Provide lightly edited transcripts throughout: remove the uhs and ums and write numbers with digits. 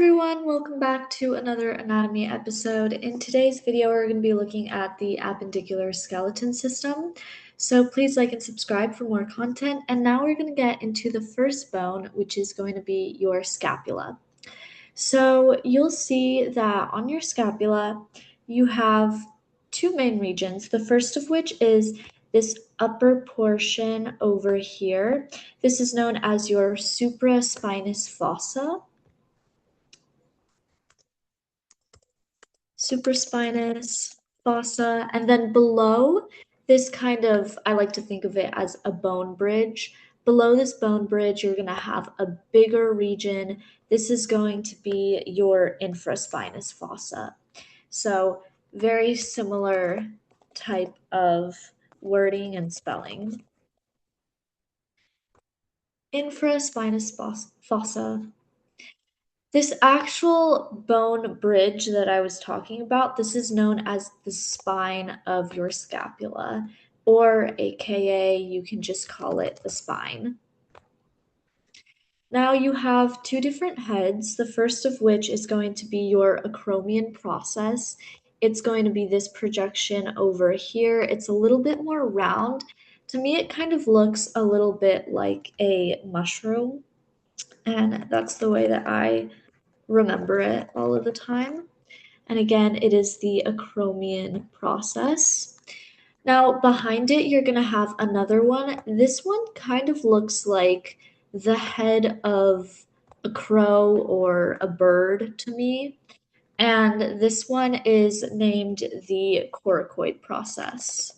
everyone, welcome back to another anatomy episode. In today's video, we're going to be looking at the appendicular skeleton system. So please like and subscribe for more content. And now we're going to get into the first bone, which is going to be your scapula. So you'll see that on your scapula, you have two main regions. The first of which is this upper portion over here. This is known as your supraspinous fossa. Supraspinous fossa, and then below this kind of, I like to think of it as a bone bridge. Below this bone bridge, you're going to have a bigger region. This is going to be your infraspinous fossa. So very similar type of wording and spelling. Infraspinous fossa. This actual bone bridge that I was talking about, this is known as the spine of your scapula, or AKA you can just call it the spine. Now you have two different heads, the first of which is going to be your acromion process. It's going to be this projection over here. It's a little bit more round. To me, it kind of looks a little bit like a mushroom, and that's the way that I remember it all of the time. And again, it is the acromion process. Now, behind it, you're going to have another one. This one kind of looks like the head of a crow or a bird to me. And this one is named the coracoid process.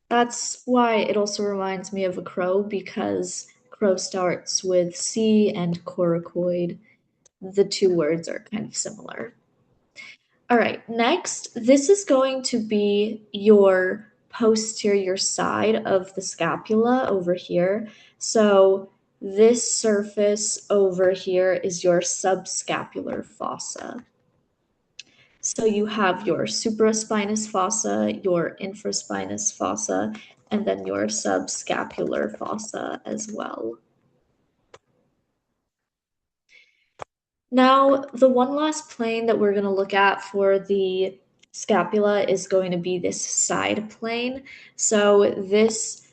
That's why it also reminds me of a crow, because crow starts with C and coracoid. The two words are kind of similar. All right, next, this is going to be your posterior side of the scapula over here. So this surface over here is your subscapular fossa. So you have your supraspinous fossa, your infraspinous fossa, and then your subscapular fossa as well. Now, the one last plane that we're going to look at for the scapula is going to be this side plane. So this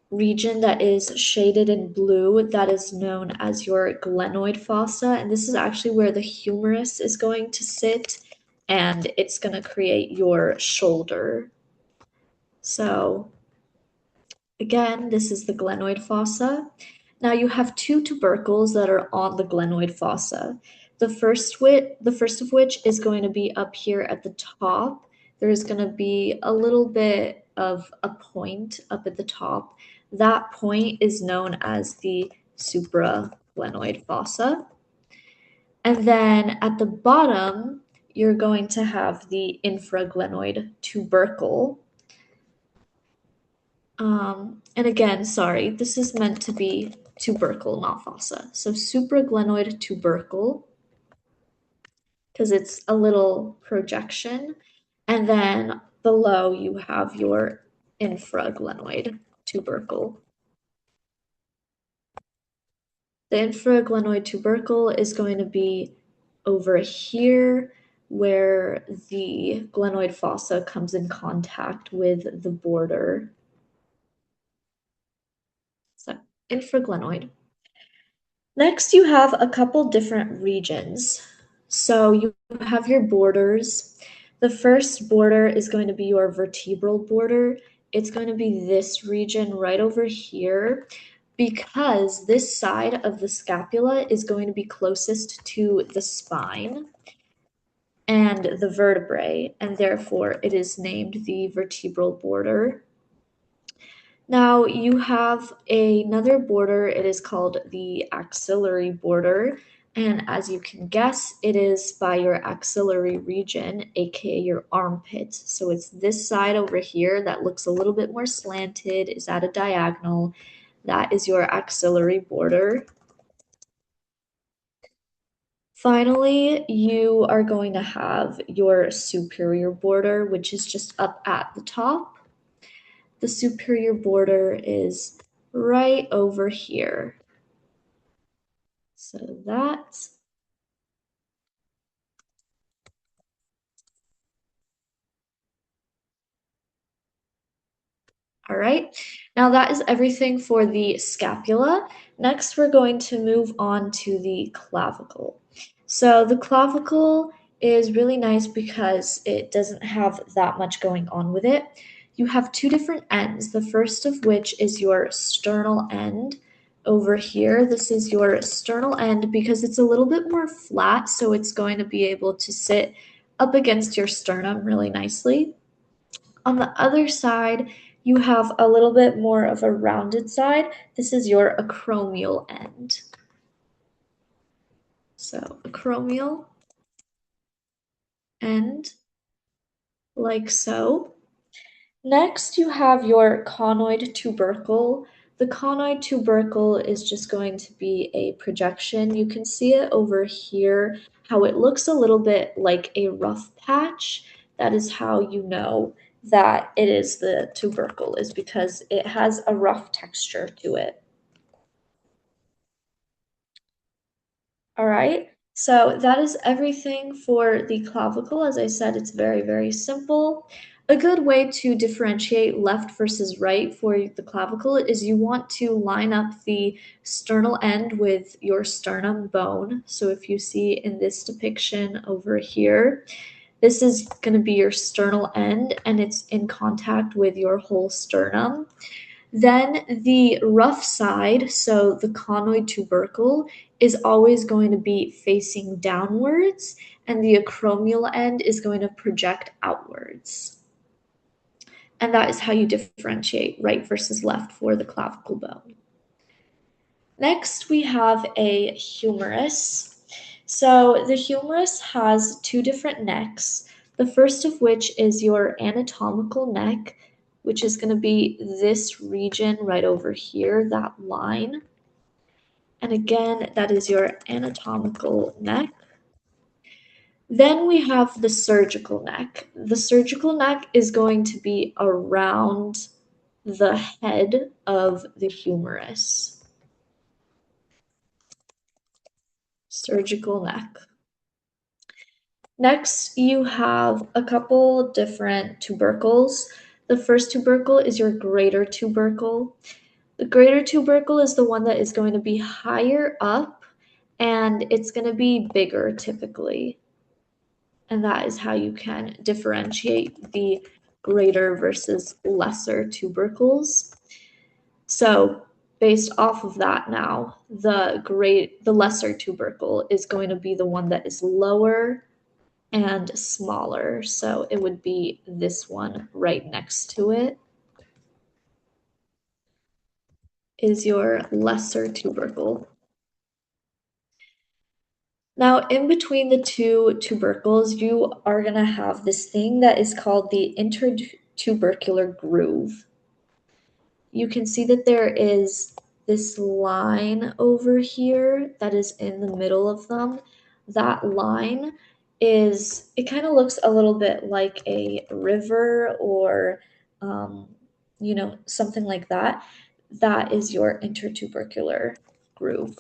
region that is shaded in blue, that is known as your glenoid fossa, and this is actually where the humerus is going to sit, and it's going to create your shoulder. So again, this is the glenoid fossa. Now you have two tubercles that are on the glenoid fossa. The first of which is going to be up here at the top. There's going to be a little bit of a point up at the top. That point is known as the supraglenoid fossa. And then at the bottom, you're going to have the infraglenoid tubercle. And again, sorry, this is meant to be tubercle, not fossa. So supraglenoid tubercle, because it's a little projection. And then below you have your infraglenoid tubercle. The infraglenoid tubercle is going to be over here where the glenoid fossa comes in contact with the border. So infraglenoid. Next, you have a couple different regions. So you have your borders. The first border is going to be your vertebral border. It's going to be this region right over here, because this side of the scapula is going to be closest to the spine and the vertebrae, and therefore it is named the vertebral border. Now you have another border, it is called the axillary border, and as you can guess, it is by your axillary region, aka your armpit. So it's this side over here that looks a little bit more slanted, is at a diagonal. That is your axillary border. Finally, you are going to have your superior border, which is just up at the top. The superior border is right over here. So that. All right, now that is everything for the scapula. Next, we're going to move on to the clavicle. So the clavicle is really nice because it doesn't have that much going on with it. You have two different ends, the first of which is your sternal end over here. This is your sternal end because it's a little bit more flat, so it's going to be able to sit up against your sternum really nicely. On the other side, you have a little bit more of a rounded side. This is your acromial end. So acromial end, like so. Next, you have your conoid tubercle. The conoid tubercle is just going to be a projection. You can see it over here, how it looks a little bit like a rough patch. That is how you know that it is the tubercle, is because it has a rough texture to it. All right, so that is everything for the clavicle. As I said, it's very, very simple. A good way to differentiate left versus right for the clavicle is you want to line up the sternal end with your sternum bone. So if you see in this depiction over here, this is going to be your sternal end and it's in contact with your whole sternum. Then the rough side, so the conoid tubercle, is always going to be facing downwards, and the acromial end is going to project outwards. And that is how you differentiate right versus left for the clavicle bone. Next, we have a humerus. So the humerus has two different necks. The first of which is your anatomical neck, which is going to be this region right over here, that line. And again, that is your anatomical neck. Then we have the surgical neck. The surgical neck is going to be around the head of the humerus. Surgical neck. Next, you have a couple different tubercles. The first tubercle is your greater tubercle. The greater tubercle is the one that is going to be higher up and it's going to be bigger typically. And that is how you can differentiate the greater versus lesser tubercles. So, based off of that now, the lesser tubercle is going to be the one that is lower and smaller. So it would be this one right next to it is your lesser tubercle. Now, in between the two tubercles, you are going to have this thing that is called the intertubercular groove. You can see that there is this line over here that is in the middle of them. That line is, it kind of looks a little bit like a river or, something like that. That is your intertubercular groove.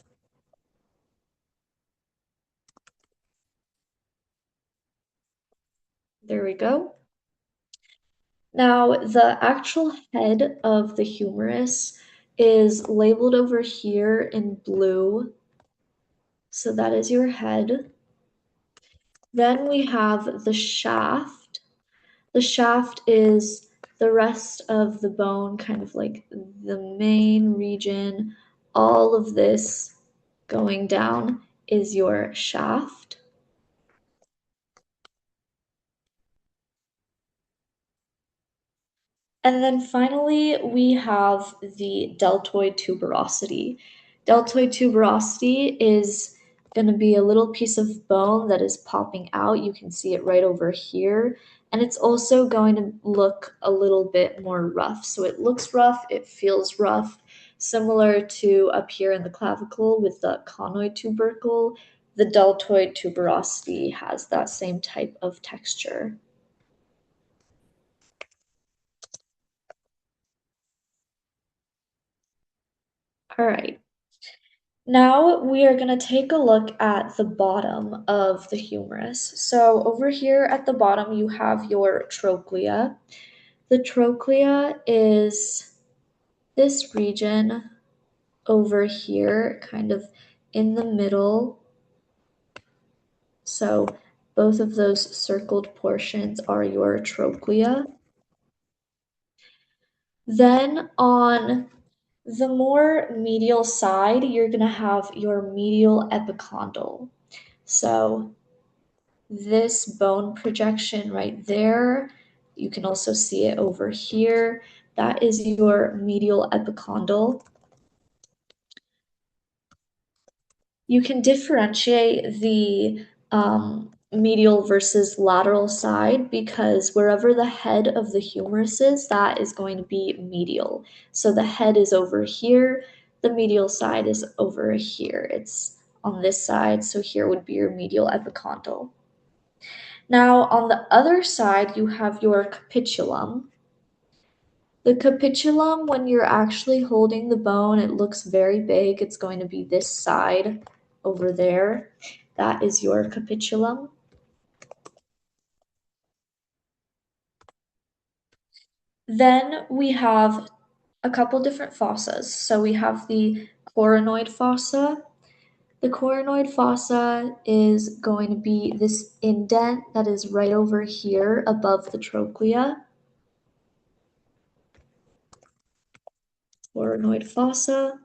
There we go. Now, the actual head of the humerus is labeled over here in blue. So that is your head. Then we have the shaft. The shaft is the rest of the bone, kind of like the main region. All of this going down is your shaft. And then finally, we have the deltoid tuberosity. Deltoid tuberosity is going to be a little piece of bone that is popping out. You can see it right over here. And it's also going to look a little bit more rough. So it looks rough, it feels rough, similar to up here in the clavicle with the conoid tubercle. The deltoid tuberosity has that same type of texture. All right. Now we are going to take a look at the bottom of the humerus. So over here at the bottom, you have your trochlea. The trochlea is this region over here, kind of in the middle. So both of those circled portions are your trochlea. Then on the more medial side, you're going to have your medial epicondyle. So this bone projection right there, you can also see it over here. That is your medial epicondyle. You can differentiate the medial versus lateral side because wherever the head of the humerus is, that is going to be medial. So the head is over here, the medial side is over here. It's on this side, so here would be your medial epicondyle. Now, on the other side, you have your capitulum. The capitulum, when you're actually holding the bone, it looks very big. It's going to be this side over there. That is your capitulum. Then we have a couple different fossas. So we have the coronoid fossa. The coronoid fossa is going to be this indent that is right over here above the trochlea. Coronoid fossa.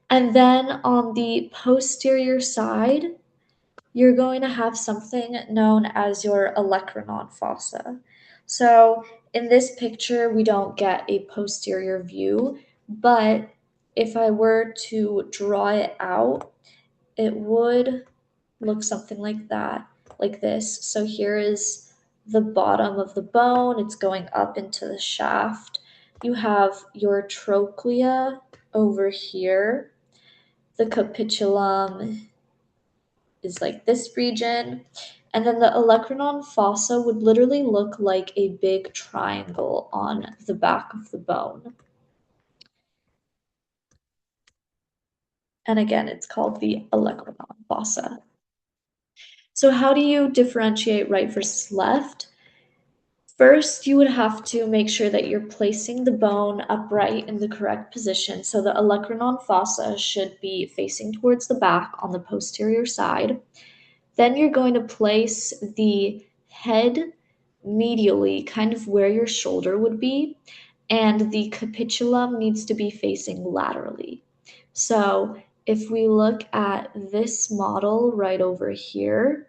And then on the posterior side, you're going to have something known as your olecranon fossa. So in this picture, we don't get a posterior view, but if I were to draw it out, it would look something like that, like this. So here is the bottom of the bone, it's going up into the shaft. You have your trochlea over here. The capitulum is like this region. And then the olecranon fossa would literally look like a big triangle on the back of the bone. And again, it's called the olecranon fossa. So how do you differentiate right versus left? First, you would have to make sure that you're placing the bone upright in the correct position. So the olecranon fossa should be facing towards the back on the posterior side. Then you're going to place the head medially, kind of where your shoulder would be, and the capitulum needs to be facing laterally. So if we look at this model right over here,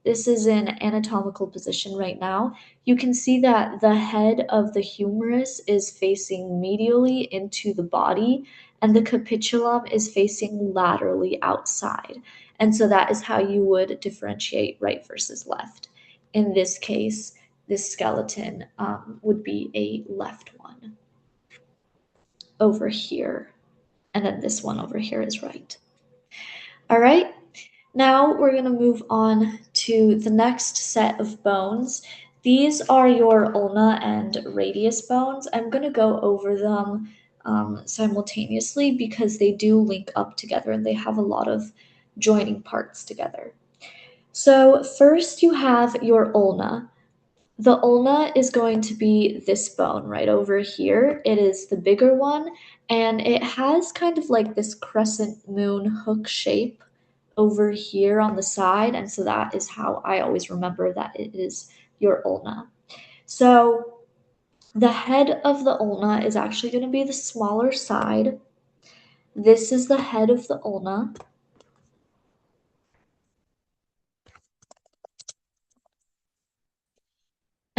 this is in anatomical position right now. You can see that the head of the humerus is facing medially into the body, and the capitulum is facing laterally outside. And so that is how you would differentiate right versus left. In this case, this skeleton would be a left one over here, and then this one over here is right. All right, now we're going to move on to the next set of bones. These are your ulna and radius bones. I'm going to go over them simultaneously because they do link up together and they have a lot of joining parts together. So first you have your ulna. The ulna is going to be this bone right over here. It is the bigger one, and it has kind of like this crescent moon hook shape over here on the side, and so that is how I always remember that it is your ulna. So the head of the ulna is actually going to be the smaller side. This is the head of the ulna.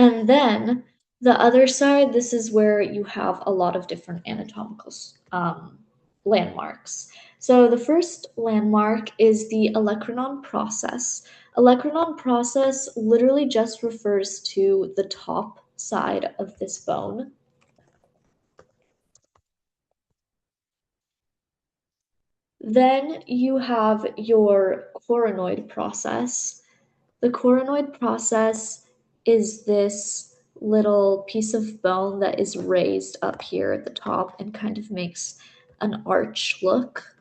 And then the other side, this is where you have a lot of different anatomical landmarks. So the first landmark is the olecranon process. Olecranon process literally just refers to the top side of this bone. Then you have your coronoid process. The coronoid process is this little piece of bone that is raised up here at the top and kind of makes an arch look.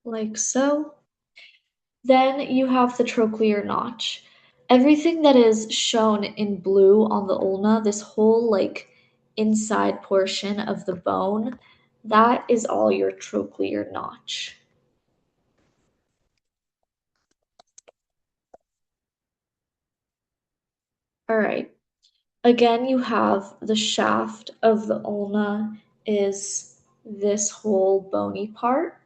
like so. Then you have the trochlear notch. Everything that is shown in blue on the ulna, this whole like inside portion of the bone, that is all your trochlear notch. All right. Again, you have the shaft of the ulna is this whole bony part.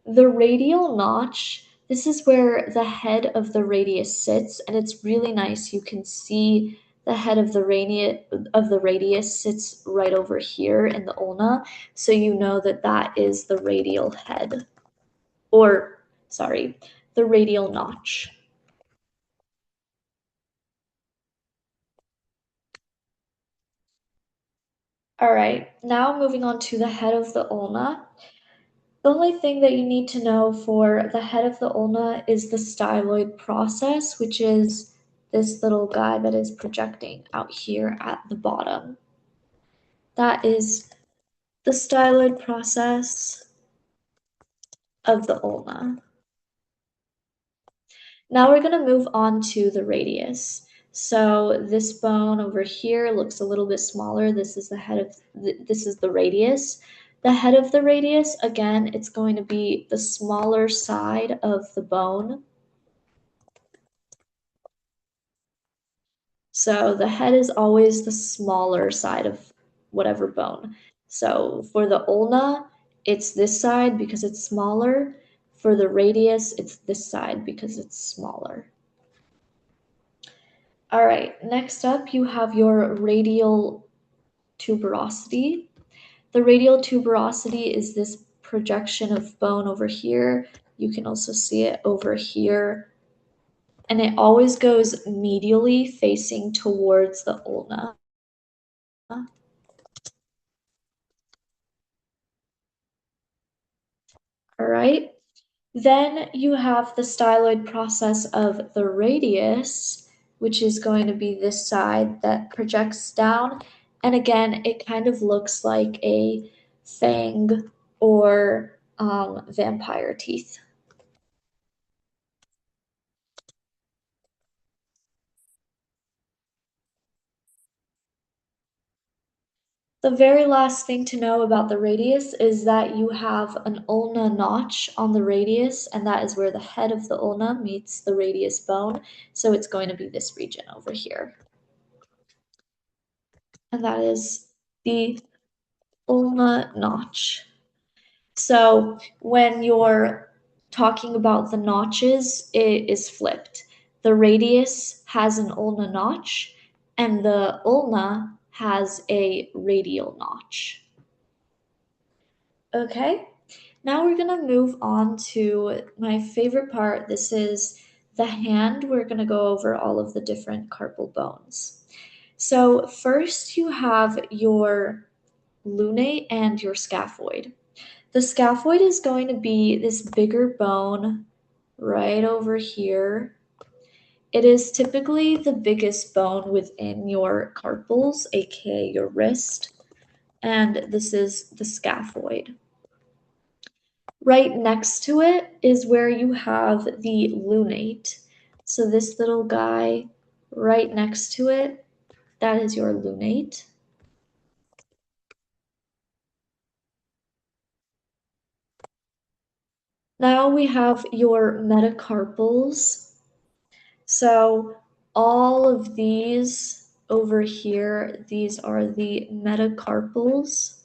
The radial notch, this is where the head of the radius sits, and it's really nice. You can see the head of the radius sits right over here in the ulna, so you know that that is the radial head, or sorry, the radial notch. All right, now moving on to the head of the ulna. The only thing that you need to know for the head of the ulna is the styloid process, which is this little guy that is projecting out here at the bottom. That is the styloid process of the ulna. Now we're going to move on to the radius. So this bone over here looks a little bit smaller. This is the head of this is the radius. The head of the radius, again, it's going to be the smaller side of the bone. So the head is always the smaller side of whatever bone. So for the ulna, it's this side because it's smaller. For the radius, it's this side because it's smaller. All right, next up you have your radial tuberosity. The radial tuberosity is this projection of bone over here. You can also see it over here. And it always goes medially facing towards the ulna. All right. Then you have the styloid process of the radius, which is going to be this side that projects down. And again, it kind of looks like a fang or vampire teeth. The very last thing to know about the radius is that you have an ulna notch on the radius, and that is where the head of the ulna meets the radius bone. So it's going to be this region over here. And that is the ulna notch. So when you're talking about the notches, it is flipped. The radius has an ulna notch, and the ulna has a radial notch. Okay, now we're gonna move on to my favorite part. This is the hand. We're gonna go over all of the different carpal bones. So first you have your lunate and your scaphoid. The scaphoid is going to be this bigger bone right over here. It is typically the biggest bone within your carpals, aka your wrist, and this is the scaphoid. Right next to it is where you have the lunate. So this little guy right next to it, that is your lunate. Now we have your metacarpals. So all of these over here, these are the metacarpals.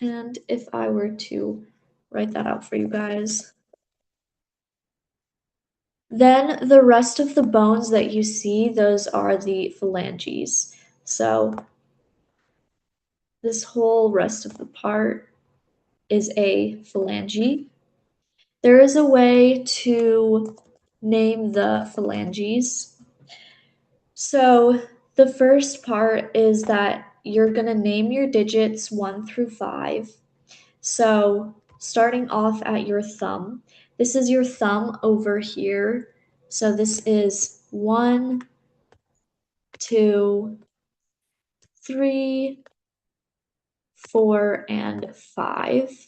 And if I were to write that out for you guys, then the rest of the bones that you see, those are the phalanges. So this whole rest of the part is a phalange. There is a way to name the phalanges. So the first part is that you're going to name your digits 1 through 5. So starting off at your thumb, this is your thumb over here. So this is 1, 2, 3, 4, and 5.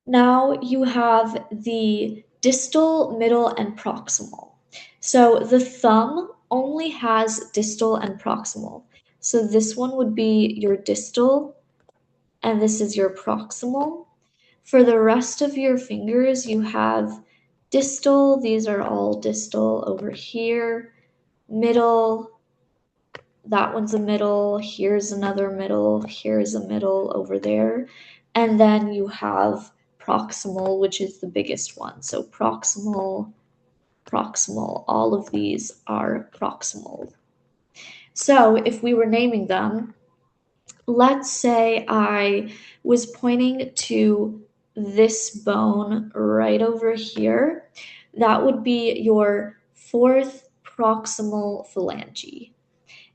Now you have the distal, middle, and proximal. So the thumb only has distal and proximal. So this one would be your distal, and this is your proximal. For the rest of your fingers, you have distal, these are all distal over here, middle, that one's a middle, here's another middle, here's a middle over there. And then you have proximal, which is the biggest one. So proximal, proximal, all of these are proximal. So if we were naming them, let's say I was pointing to this bone right over here. That would be your fourth proximal phalange.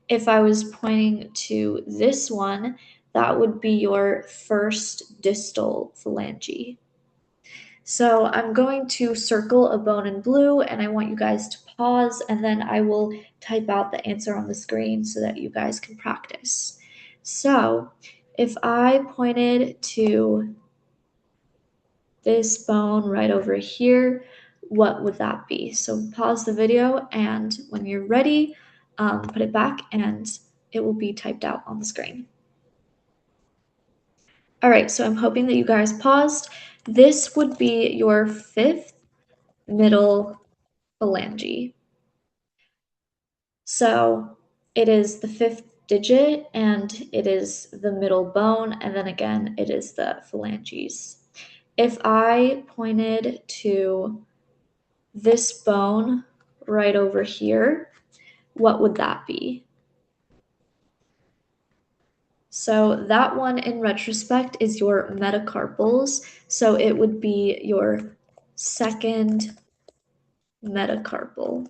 If I was pointing to this one, that would be your first distal phalange. So I'm going to circle a bone in blue and I want you guys to pause and then I will type out the answer on the screen so that you guys can practice. So if I pointed to this bone right over here, what would that be? So pause the video and when you're ready, put it back and it will be typed out on the screen. All right, so I'm hoping that you guys paused. This would be your fifth middle phalange. So it is the fifth digit and it is the middle bone, and then again, it is the phalanges. If I pointed to this bone right over here, what would that be? So that one in retrospect is your metacarpals. So it would be your second metacarpal.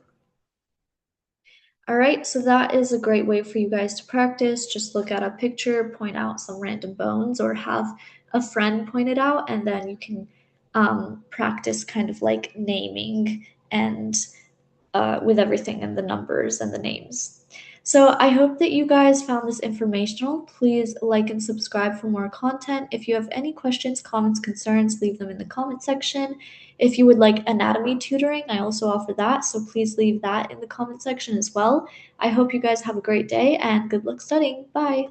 All right, so that is a great way for you guys to practice. Just look at a picture, point out some random bones, or have a friend point it out, and then you can practice kind of like naming and with everything and the numbers and the names. So I hope that you guys found this informational. Please like and subscribe for more content. If you have any questions, comments, concerns, leave them in the comment section. If you would like anatomy tutoring, I also offer that, so please leave that in the comment section as well. I hope you guys have a great day and good luck studying. Bye.